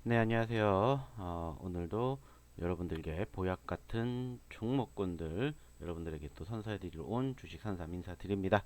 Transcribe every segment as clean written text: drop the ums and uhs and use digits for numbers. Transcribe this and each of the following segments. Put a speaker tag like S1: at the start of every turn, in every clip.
S1: 네, 안녕하세요. 오늘도 여러분들께 보약 같은 종목군들 여러분들에게 또 선사해드리러 온 주식 산삼 인사드립니다.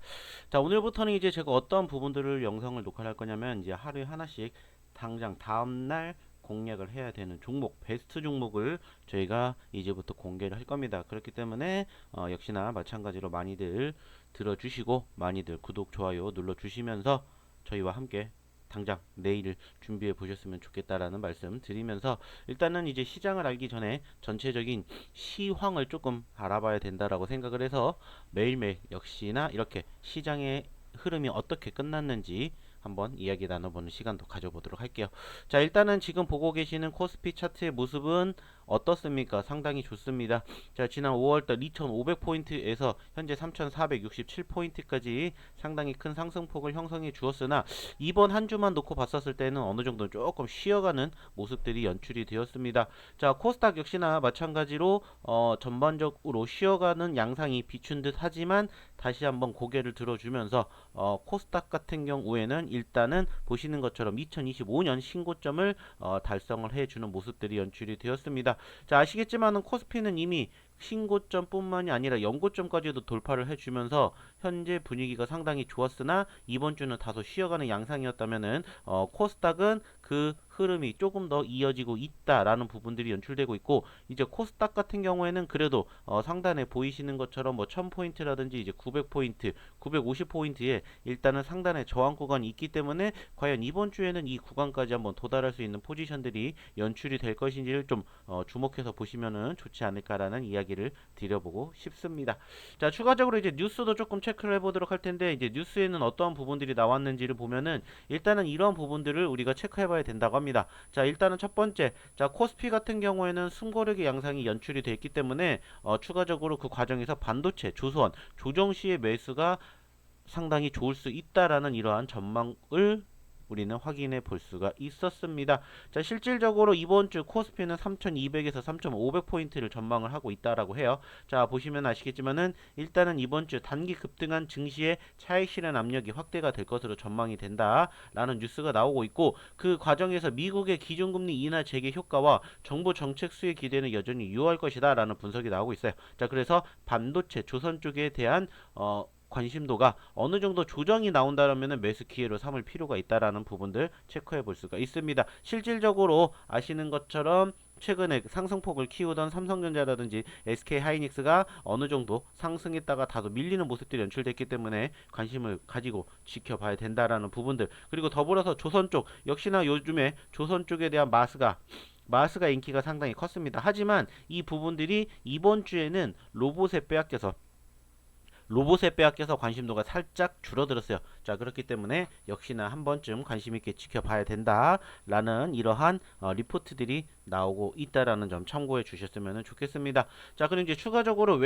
S1: 자, 오늘부터는 이제 제가 어떤 부분들을 영상을 녹화할 거냐면 이제 하루에 하나씩 당장 다음날 공략을 해야 되는 종목, 베스트 종목을 저희가 이제부터 공개를 할 겁니다. 그렇기 때문에 역시나 마찬가지로 많이들 들어주시고 많이들 구독, 좋아요 눌러주시면서 저희와 함께 당장 내일 준비해 보셨으면 좋겠다라는 말씀 드리면서 일단은 이제 시장을 알기 전에 전체적인 시황을 조금 알아봐야 된다라고 생각을 해서 매일매일 역시나 이렇게 시장의 흐름이 어떻게 끝났는지 한번 이야기 나눠보는 시간도 가져보도록 할게요. 자, 일단은 지금 보고 계시는 코스피 차트의 모습은 어떻습니까? 상당히 좋습니다. 자, 지난 5월달 2500포인트에서 현재 3467포인트까지 상당히 큰 상승폭을 형성해 주었으나 이번 한 주만 놓고 봤었을 때는 어느 정도 조금 쉬어가는 모습들이 연출이 되었습니다. 자, 코스닥 역시나 마찬가지로 전반적으로 쉬어가는 양상이 비춘 듯 하지만 다시 한번 고개를 들어주면서 코스닥 같은 경우에는 일단은 보시는 것처럼 2025년 신고점을 달성을 해주는 모습들이 연출이 되었습니다. 자, 아시겠지만은 코스피는 이미 신고점뿐만이 아니라 연고점까지도 돌파를 해주면서 현재 분위기가 상당히 좋았으나 이번 주는 다소 쉬어가는 양상이었다면은 코스닥은 그 흐름이 조금 더 이어지고 있다라는 부분들이 연출되고 있고 이제 코스닥 같은 경우에는 그래도 상단에 보이시는 것처럼 뭐 1000포인트라든지 이제 900포인트, 950포인트에 일단은 상단에 저항 구간이 있기 때문에 과연 이번 주에는 이 구간까지 한번 도달할 수 있는 포지션들이 연출이 될 것인지를 좀 주목해서 보시면은 좋지 않을까라는 이야기를 드려보고 싶습니다. 자, 추가적으로 이제 뉴스도 조금 체크를 해보도록 할 텐데 이제 뉴스에는 어떠한 부분들이 나왔는지를 보면은 일단은 이러한 부분들을 우리가 체크해봐야 된다고 합니다. 자, 일단은 첫 번째, 자, 코스피 같은 경우에는 숨고르기 양상이 연출이 되어 있기 때문에 추가적으로 그 과정에서 반도체, 조선, 조정 시의 매수가 상당히 좋을 수 있다라는 이러한 전망을 우리는 확인해 볼 수가 있었습니다. 자, 실질적으로 이번 주 코스피는 3200에서 3500포인트를 전망을 하고 있다라고 해요. 자, 보시면 아시겠지만은 일단은 이번 주 단기 급등한 증시의 차익 실현 압력이 확대가 될 것으로 전망이 된다라는 뉴스가 나오고 있고 그 과정에서 미국의 기준금리 인하 재개 효과와 정부 정책 수혜 기대는 여전히 유효할 것이다라는 분석이 나오고 있어요. 자, 그래서 반도체, 조선 쪽에 대한 관심도가 어느 정도 조정이 나온다면 매수 기회로 삼을 필요가 있다라는 부분들 체크해 볼 수가 있습니다. 실질적으로 아시는 것처럼 최근에 상승폭을 키우던 삼성전자라든지 SK하이닉스가 어느 정도 상승했다가 다소 밀리는 모습들이 연출됐기 때문에 관심을 가지고 지켜봐야 된다라는 부분들 그리고 더불어서 조선 쪽 역시나 요즘에 조선 쪽에 대한 마스가 인기가 상당히 컸습니다. 하지만 이 부분들이 이번 주에는 로봇에 빼앗겨서 관심도가 살짝 줄어들었어요. 자, 그렇기 때문에 역시나 한 번쯤 관심 있게 지켜봐야 된다라는 이러한 리포트들이 나오고 있다라는 점 참고해 주셨으면 좋겠습니다. 자, 그럼 이제 추가적으로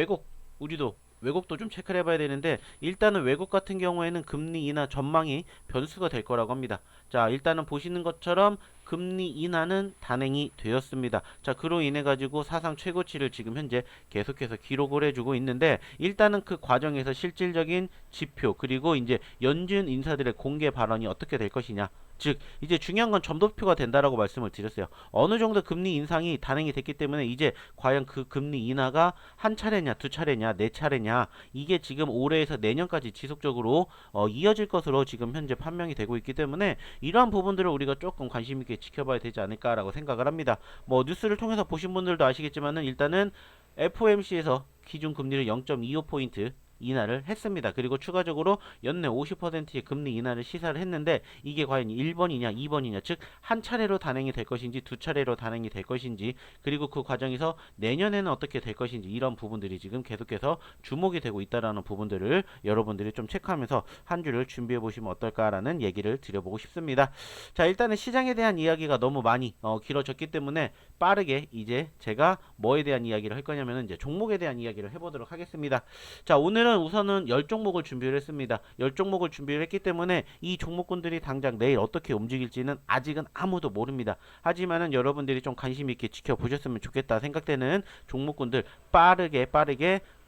S1: 우리도 외국도 좀 체크를 해봐야 되는데 일단은 외국 같은 경우에는 금리 인하 전망이 변수가 될 거라고 합니다. 자, 일단은 보시는 것처럼 금리 인하는 단행이 되었습니다. 자, 그로 인해 가지고 사상 최고치를 지금 현재 계속해서 기록을 해주고 있는데 일단은 그 과정에서 실질적인 지표 그리고 이제 연준 인사들의 공개 발언이 어떻게 될 것이냐. 즉 이제 중요한 건 점도표가 된다라고 말씀을 드렸어요. 어느 정도 금리 인상이 단행이 됐기 때문에 이제 과연 그 금리 인하가 한 차례냐, 두 차례냐, 네 차례냐 이게 지금 올해에서 내년까지 지속적으로 이어질 것으로 지금 현재 판명이 되고 있기 때문에 이러한 부분들을 우리가 조금 관심 있게 지켜봐야 되지 않을까라고 생각을 합니다. 뭐 뉴스를 통해서 보신 분들도 아시겠지만은 일단은 FOMC에서 기준 금리를 0.25포인트 인하를 했습니다. 그리고 추가적으로 연내 50%의 금리 인하를 시사를 했는데 이게 과연 1번이냐 2번이냐 즉 한 차례로 단행이 될 것인지 두 차례로 단행이 될 것인지 그리고 그 과정에서 내년에는 어떻게 될 것인지 이런 부분들이 지금 계속해서 주목이 되고 있다라는 부분들을 여러분들이 좀 체크하면서 한 주를 준비해 보시면 어떨까라는 얘기를 드려보고 싶습니다. 자, 일단은 시장에 대한 이야기가 너무 많이 길어졌기 때문에 빠르게 이제 제가 뭐에 대한 이야기를 할 거냐면은 이제 종목에 대한 이야기를 해보도록 하겠습니다. 자, 오늘은 우선은 10종목을 준비를 했습니다. 10종목을 준비를 했기 때문에 이 종목군들이 당장 내일 어떻게 움직일지는 아직은 아무도 모릅니다. 하지만은 여러분들이 좀 관심 있게 지켜보셨으면 좋겠다 생각되는 종목군들 빠르게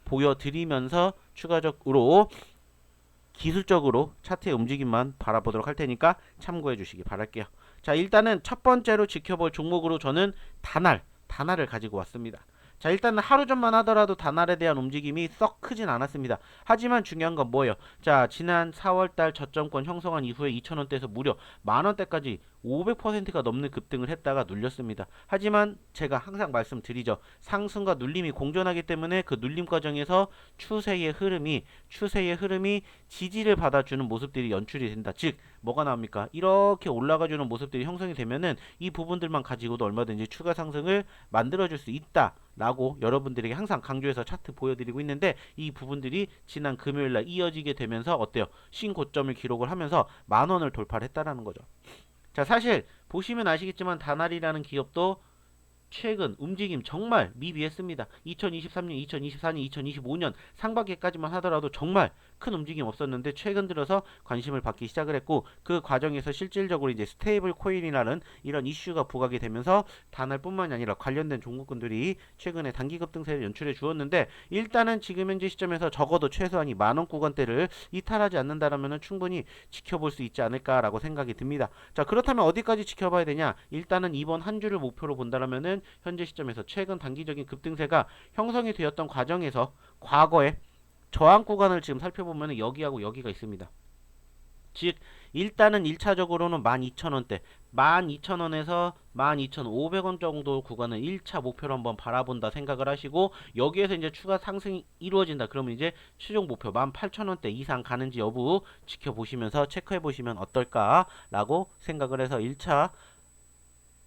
S1: 보여드리면서 추가적으로 기술적으로 차트의 움직임만 바라보도록 할 테니까 참고해 주시기 바랄게요. 자, 일단은 첫 번째로 지켜볼 종목으로 저는 다날을 가지고 왔습니다. 자, 일단 하루 전만 하더라도 다날에 대한 움직임이 썩 크진 않았습니다. 하지만 중요한 건 뭐예요? 자, 지난 4월달 저점권 형성한 이후에 2,000원대에서 무려 만원대까지 500%가 넘는 급등을 했다가 눌렸습니다. 하지만 제가 항상 말씀드리죠. 상승과 눌림이 공존하기 때문에 그 눌림 과정에서 추세의 흐름이 지지를 받아주는 모습들이 연출이 된다. 즉, 뭐가 나옵니까? 이렇게 올라가주는 모습들이 형성이 되면은 이 부분들만 가지고도 얼마든지 추가 상승을 만들어줄 수 있다. 라고 여러분들에게 항상 강조해서 차트 보여드리고 있는데 이 부분들이 지난 금요일날 이어지게 되면서 어때요? 신고점을 기록을 하면서 만원을 돌파를 했다라는 거죠. 자, 사실 보시면 아시겠지만 다날이라는 기업도 최근 움직임 정말 미비했습니다. 2023년, 2024년, 2025년 상반기까지만 하더라도 정말 큰 움직임 없었는데 최근 들어서 관심을 받기 시작을 했고 그 과정에서 실질적으로 이제 스테이블 코인이라는 이런 이슈가 부각이 되면서 다날뿐만이 아니라 관련된 종목군들이 최근에 단기 급등세를 연출해 주었는데 일단은 지금 현재 시점에서 적어도 최소한 이 만원 구간대를 이탈하지 않는다라면 충분히 지켜볼 수 있지 않을까라고 생각이 듭니다. 자, 그렇다면 어디까지 지켜봐야 되냐? 일단은 이번 한 주를 목표로 본다라면은 현재 시점에서 최근 단기적인 급등세가 형성이 되었던 과정에서 과거에 저항 구간을 지금 살펴보면 여기하고 여기가 있습니다. 즉 일단은 1차적으로는 12,000원대 12,000원에서 12,500원 정도 구간을 1차 목표로 한번 바라본다 생각을 하시고 여기에서 이제 추가 상승이 이루어진다 그러면 이제 최종 목표 18,000원대 이상 가는지 여부 지켜보시면서 체크해 보시면 어떨까 라고 생각을 해서 1차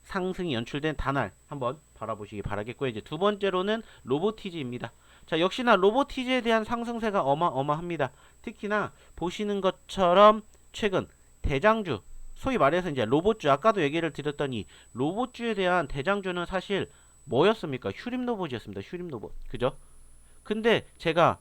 S1: 상승이 연출된 다날 한번 바라보시기 바라겠고요. 이제 두 번째로는 로보티즈입니다. 자, 역시나 로보티즈에 대한 상승세가 어마어마합니다. 특히나 보시는 것처럼 최근 대장주 소위 말해서 이제 로봇주 아까도 얘기를 드렸던 이 로봇주에 대한 대장주는 사실 뭐였습니까? 휴림 로봇이었습니다. 휴림 로봇. 그죠? 근데 제가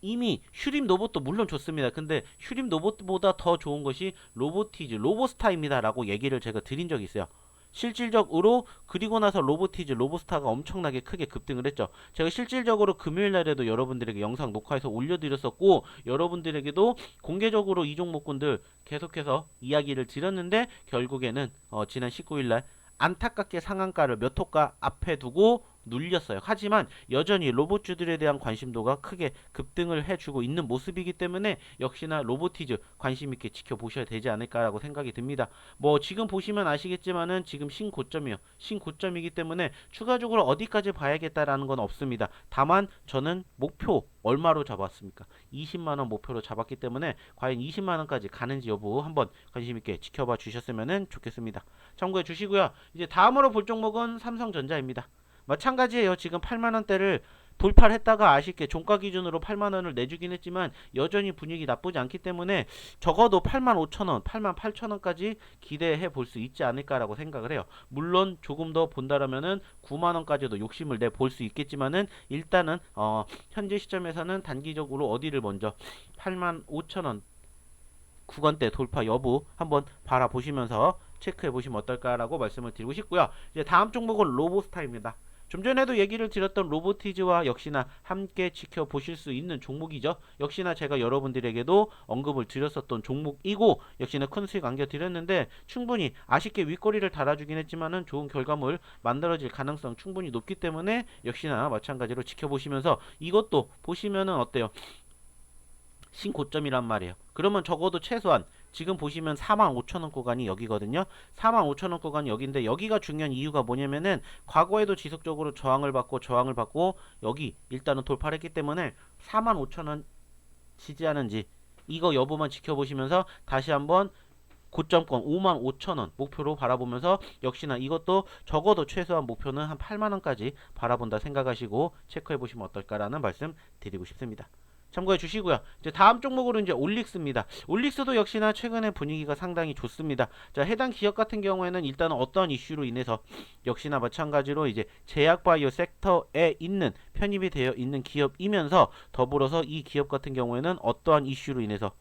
S1: 이미 휴림 로봇도 물론 좋습니다. 근데 휴림 로봇보다 더 좋은 것이 로보티즈, 로보스타입니다. 라고 얘기를 제가 드린 적이 있어요. 실질적으로 그리고 나서 로보티즈, 로보스타가 엄청나게 크게 급등을 했죠. 제가 실질적으로 금요일 날에도 여러분들에게 영상 녹화해서 올려드렸었고 여러분들에게도 공개적으로 이 종목군들 계속해서 이야기를 드렸는데 결국에는 지난 19일 날 안타깝게 상한가를 몇 호가 앞에 두고 눌렸어요. 하지만 여전히 로봇주들에 대한 관심도가 크게 급등을 해주고 있는 모습이기 때문에 역시나 로보티즈 관심 있게 지켜보셔야 되지 않을까라고 생각이 듭니다. 뭐 지금 보시면 아시겠지만은 지금 신고점이요. 신고점이기 때문에 추가적으로 어디까지 봐야겠다라는 건 없습니다. 다만 저는 목표 얼마로 잡았습니까? 20만원 목표로 잡았기 때문에 과연 20만원까지 가는지 여부 한번 관심 있게 지켜봐 주셨으면 좋겠습니다. 참고해 주시고요. 이제 다음으로 볼 종목은 삼성전자입니다. 마찬가지예요. 지금 8만원대를 돌파를 했다가 아쉽게 종가 기준으로 8만원을 내주긴 했지만 여전히 분위기 나쁘지 않기 때문에 적어도 85,000원, 88,000원까지 기대해 볼 수 있지 않을까라고 생각을 해요. 물론 조금 더 본다라면은 9만원까지도 욕심을 내 볼 수 있겠지만은 일단은 현재 시점에서는 단기적으로 어디를 먼저 85,000원 구간대 돌파 여부 한번 바라보시면서 체크해 보시면 어떨까라고 말씀을 드리고 싶고요. 이제 다음 종목은 로보스타입니다. 좀 전에도 얘기를 드렸던 로보티즈와 역시나 함께 지켜보실 수 있는 종목이죠. 역시나 제가 여러분들에게도 언급을 드렸었던 종목이고 역시나 큰 수익 안겨드렸는데 충분히 아쉽게 윗꼬리를 달아주긴 했지만은 좋은 결과물 만들어질 가능성 충분히 높기 때문에 역시나 마찬가지로 지켜보시면서 이것도 보시면은 어때요? 신고점이란 말이에요. 그러면 적어도 최소한 지금 보시면 45,000원 구간이 여기거든요. 45,000원 구간이 여기인데 여기가 중요한 이유가 뭐냐면은 과거에도 지속적으로 저항을 받고 여기 일단은 돌파를 했기 때문에 45,000원 지지하는지 이거 여부만 지켜보시면서 다시 한번 고점권 55,000원 목표로 바라보면서 역시나 이것도 적어도 최소한 목표는 한 8만원까지 바라본다 생각하시고 체크해 보시면 어떨까라는 말씀 드리고 싶습니다. 참고해 주시고요. 이제 다음 종목으로 이제 올릭스입니다. 올릭스도 역시나 최근에 분위기가 상당히 좋습니다. 자, 해당 기업 같은 경우에는 일단 어떤 이슈로 인해서 역시나 마찬가지로 이제 제약바이오 섹터에 있는 편입이 되어 있는 기업이면서 더불어서 이 기업 같은 경우에는 어떠한 이슈로 인해서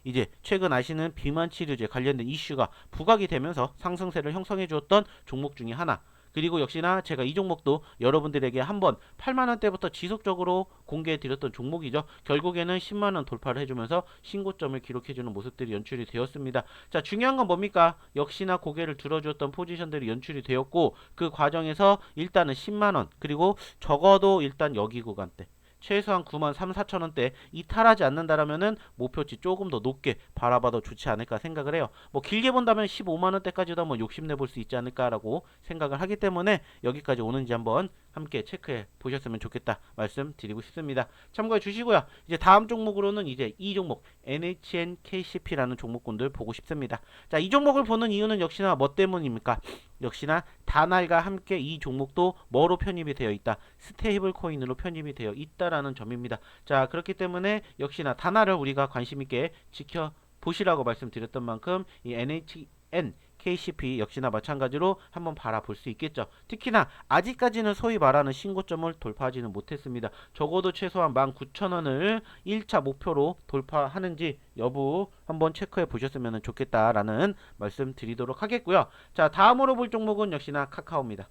S1: 이제 최근 아시는 비만 치료제 관련된 이슈가 부각이 되면서 상승세를 형성해 주었던 종목 중에 하나. 그리고 역시나 제가 이 종목도 여러분들에게 한번 8만원대부터 지속적으로 공개해 드렸던 종목이죠. 결국에는 10만원 돌파를 해주면서 신고점을 기록해주는 모습들이 연출이 되었습니다. 자, 중요한 건 뭡니까? 역시나 고개를 들어주었던 포지션들이 연출이 되었고, 그 과정에서 일단은 10만원, 그리고 적어도 일단 여기 구간대 최소한 9만 3, 4천원대 이탈하지 않는다라면은 목표치 조금 더 높게 바라봐도 좋지 않을까 생각을 해요. 뭐 길게 본다면 15만원대까지도 한번 욕심내볼 수 있지 않을까라고 생각을 하기 때문에 여기까지 오는지 한번 함께 체크해 보셨으면 좋겠다 말씀드리고 싶습니다. 참고해 주시고요. 이제 다음 종목으로는 이제 이 종목 NHNKCP라는 종목군들 보고 싶습니다. 자, 이 종목을 보는 이유는 역시나 뭐 때문입니까? 역시나 다날과 함께 이 종목도 뭐로 편입이 되어 있다? 스테이블 코인으로 편입이 되어 있다라는 점입니다. 자, 그렇기 때문에 역시나 다날을 우리가 관심 있게 지켜보시라고 말씀드렸던 만큼 이 NHN KCP 역시나 마찬가지로 한번 바라볼 수 있겠죠. 특히나 아직까지는 소위 말하는 신고점을 돌파하지는 못했습니다. 적어도 최소한 19,000원을 1차 목표로 돌파하는지 여부 한번 체크해 보셨으면 좋겠다라는 말씀 드리도록 하겠고요. 자, 다음으로 볼 종목은 역시나 카카오입니다.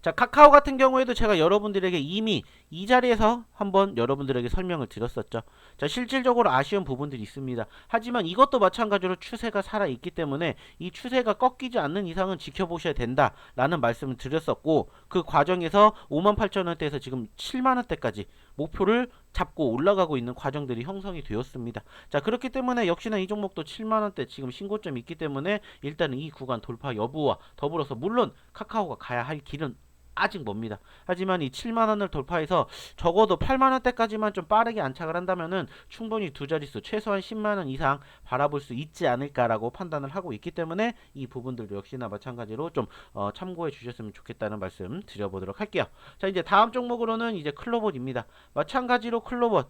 S1: 자, 카카오 같은 경우에도 제가 여러분들에게 이미 이 자리에서 한번 여러분들에게 설명을 드렸었죠. 자, 실질적으로 아쉬운 부분들이 있습니다. 하지만 이것도 마찬가지로 추세가 살아있기 때문에 이 추세가 꺾이지 않는 이상은 지켜보셔야 된다라는 말씀을 드렸었고, 그 과정에서 58,000원대에서 지금 7만원대까지 목표를 잡고 올라가고 있는 과정들이 형성이 되었습니다. 자, 그렇기 때문에 역시나 이 종목도 7만원대 지금 신고점이 있기 때문에 일단은 이 구간 돌파 여부와 더불어서 물론 카카오가 가야 할 길은 아직 멉니다. 하지만 이 7만원을 돌파해서 적어도 8만원대까지만 좀 빠르게 안착을 한다면은 충분히 두 자릿수 최소한 10만원 이상 바라볼 수 있지 않을까라고 판단을 하고 있기 때문에 이 부분들도 역시나 마찬가지로 좀 참고해 주셨으면 좋겠다는 말씀 드려보도록 할게요. 자, 이제 다음 종목으로는 이제 클로봇입니다. 마찬가지로 클로봇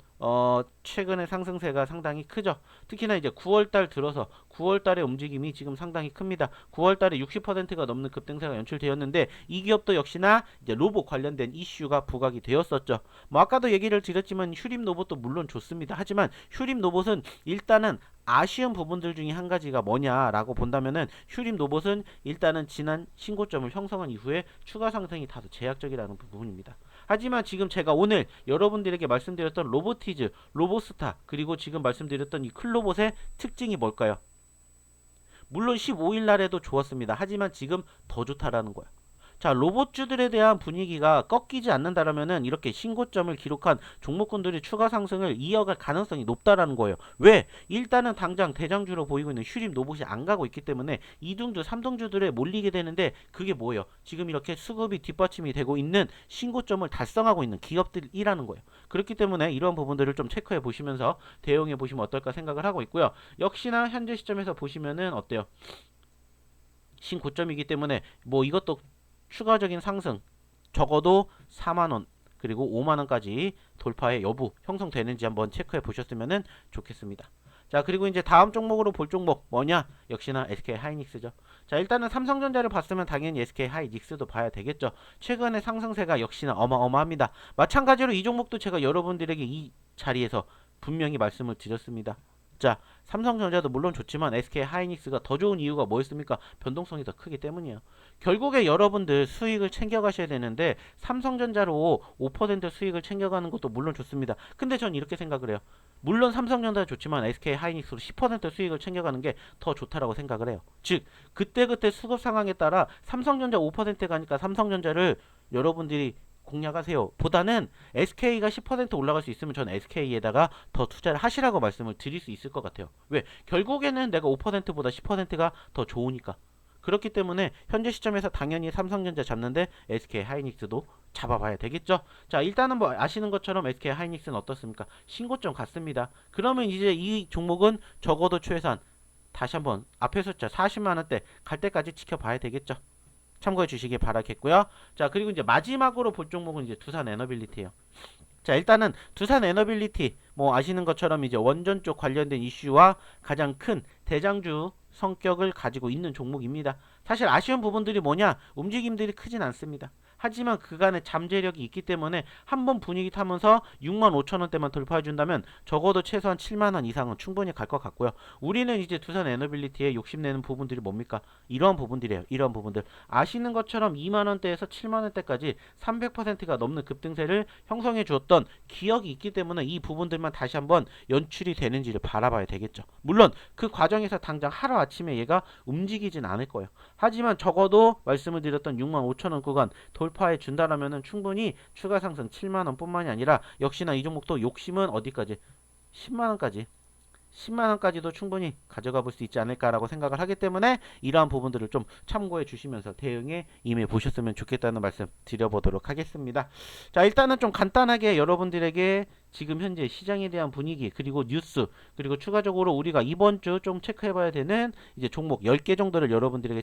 S1: 최근의 상승세가 상당히 크죠. 특히나 이제 9월달 들어서 9월달의 움직임이 지금 상당히 큽니다. 9월달에 60%가 넘는 급등세가 연출되었는데 이 기업도 역시나 이제 로봇 관련된 이슈가 부각이 되었었죠. 뭐 아까도 얘기를 드렸지만 휴림 로봇도 물론 좋습니다. 하지만 휴림 로봇은 일단은 아쉬운 부분들 중에 한 가지가 뭐냐라고 본다면은 휴림 로봇은 일단은 지난 신고점을 형성한 이후에 추가 상승이 다소 제약적이라는 부분입니다. 하지만 지금 제가 오늘 여러분들에게 말씀드렸던 로보티즈, 로보스타, 그리고 지금 말씀드렸던 이 클로봇의 특징이 뭘까요? 물론 15일 날에도 좋았습니다. 하지만 지금 더 좋다라는 거야. 자, 로봇주들에 대한 분위기가 꺾이지 않는다라면은 이렇게 신고점을 기록한 종목군들이 추가 상승을 이어갈 가능성이 높다라는 거예요. 왜? 일단은 당장 대장주로 보이고 있는 휴림 로봇이 안 가고 있기 때문에 2등주, 3등주들에 몰리게 되는데 그게 뭐예요? 지금 이렇게 수급이 뒷받침이 되고 있는 신고점을 달성하고 있는 기업들이라는 거예요. 그렇기 때문에 이런 부분들을 좀 체크해 보시면서 대응해 보시면 어떨까 생각을 하고 있고요. 역시나 현재 시점에서 보시면은 어때요? 신고점이기 때문에 뭐 이것도 추가적인 상승 적어도 4만원 그리고 5만원까지 돌파의 여부 형성되는지 한번 체크해 보셨으면 좋겠습니다. 자, 그리고 이제 다음 종목으로 볼 종목 뭐냐? 역시나 SK 하이닉스죠. 자, 일단은 삼성전자를 봤으면 당연히 SK 하이닉스도 봐야 되겠죠. 최근의 상승세가 역시나 어마어마합니다. 마찬가지로 이 종목도 제가 여러분들에게 이 자리에서 분명히 말씀을 드렸습니다. 자, 삼성전자도 물론 좋지만 SK 하이닉스가 더 좋은 이유가 뭐였습니까? 변동성이 더 크기 때문이에요. 결국에 여러분들 수익을 챙겨가셔야 되는데 삼성전자로 5% 수익을 챙겨가는 것도 물론 좋습니다. 근데 전 이렇게 생각을 해요. 물론 삼성전자 좋지만 SK 하이닉스로 10% 수익을 챙겨가는 게 더 좋다라고 생각을 해요. 즉 그때그때 수급 상황에 따라 삼성전자 5% 가니까 삼성전자를 여러분들이 공략하세요. 보다는 SK가 10% 올라갈 수 있으면 저는 SK에다가 더 투자를 하시라고 말씀을 드릴 수 있을 것 같아요. 왜? 결국에는 내가 5%보다 10%가 더 좋으니까. 그렇기 때문에 현재 시점에서 당연히 삼성전자 잡는데 SK 하이닉스도 잡아봐야 되겠죠. 자, 일단은 뭐 아시는 것처럼 SK 하이닉스는 어떻습니까? 신고점 같습니다. 그러면 이제 이 종목은 적어도 최소한 다시 한번 앞에 숫자 40만원대 갈 때까지 지켜봐야 되겠죠. 참고해 주시기 바라겠고요. 자, 그리고 이제 마지막으로 볼 종목은 이제 두산 에너빌리티예요. 자, 일단은 두산 에너빌리티 뭐 아시는 것처럼 이제 원전 쪽 관련된 이슈와 가장 큰 대장주 성격을 가지고 있는 종목입니다. 사실 아쉬운 부분들이 뭐냐? 움직임들이 크진 않습니다. 하지만 그간의 잠재력이 있기 때문에 한번 분위기 타면서 65,000원대만 돌파해준다면 적어도 최소한 7만원 이상은 충분히 갈 것 같고요. 우리는 이제 두산 에너빌리티에 욕심내는 부분들이 뭡니까? 이런 부분들이에요. 이런 부분들. 아시는 것처럼 2만원대에서 7만원대까지 300%가 넘는 급등세를 형성해 주었던 기억이 있기 때문에 이 부분들만 다시 한번 연출이 되는지를 바라봐야 되겠죠. 물론 그 과정에서 당장 하루아침에 얘가 움직이진 않을 거예요. 하지만 적어도 말씀을 드렸던 65,000원 구간 돌파해 준다라면은 충분히 추가 상승 7만원 뿐만이 아니라 역시나 이 종목도 욕심은 어디까지? 10만원까지 10만원까지도 충분히 가져가 볼 수 있지 않을까라고 생각을 하기 때문에 이러한 부분들을 좀 참고해 주시면서 대응에 임해 보셨으면 좋겠다는 말씀 드려보도록 하겠습니다. 자, 일단은 좀 간단하게 여러분들에게 지금 현재 시장에 대한 분위기 그리고 뉴스 그리고 추가적으로 우리가 이번 주 좀 체크해 봐야 되는 이제 종목 10개 정도를 여러분들에게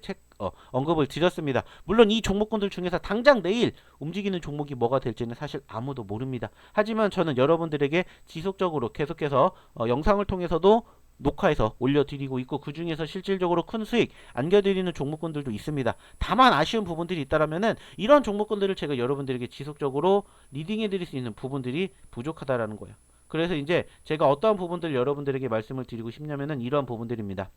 S1: 언급을 드렸습니다. 물론 이 종목군들 중에서 당장 내일 움직이는 종목이 뭐가 될지는 사실 아무도 모릅니다. 하지만 저는 여러분들에게 지속적으로 계속해서 영상을 통해서도 녹화해서 올려드리고 있고 그 중에서 실질적으로 큰 수익 안겨드리는 종목군들도 있습니다. 다만 아쉬운 부분들이 있다라면은 이런 종목군들을 제가 여러분들에게 지속적으로 리딩해드릴 수 있는 부분들이 부족하다라는 거예요. 그래서 이제 제가 어떠한 부분들 여러분들에게 말씀을 드리고 싶냐면은 이러한 부분들입니다.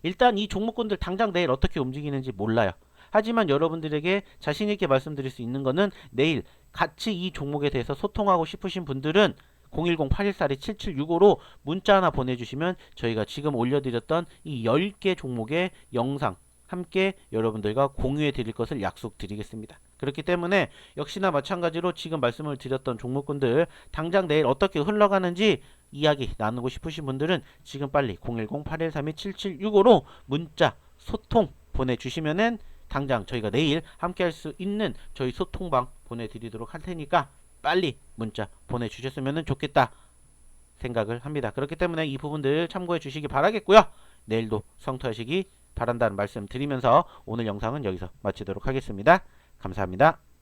S1: 일단 이 종목군들 당장 내일 어떻게 움직이는지 몰라요. 하지만 여러분들에게 자신있게 말씀드릴 수 있는 거는 내일 같이 이 종목에 대해서 소통하고 싶으신 분들은 010-814-7765로 문자 하나 보내주시면 저희가 지금 올려드렸던 이 10개 종목의 영상 함께 여러분들과 공유해 드릴 것을 약속드리겠습니다. 그렇기 때문에 역시나 마찬가지로 지금 말씀을 드렸던 종목군들 당장 내일 어떻게 흘러가는지 이야기 나누고 싶으신 분들은 지금 빨리 010-8132-7765로 문자 소통 보내주시면은 당장 저희가 내일 함께 할 수 있는 저희 소통방 보내드리도록 할 테니까 빨리 문자 보내주셨으면 좋겠다 생각을 합니다. 그렇기 때문에 이 부분들 참고해 주시기 바라겠고요. 내일도 성투하시기 바란다는 말씀 드리면서 오늘 영상은 여기서 마치도록 하겠습니다. 감사합니다.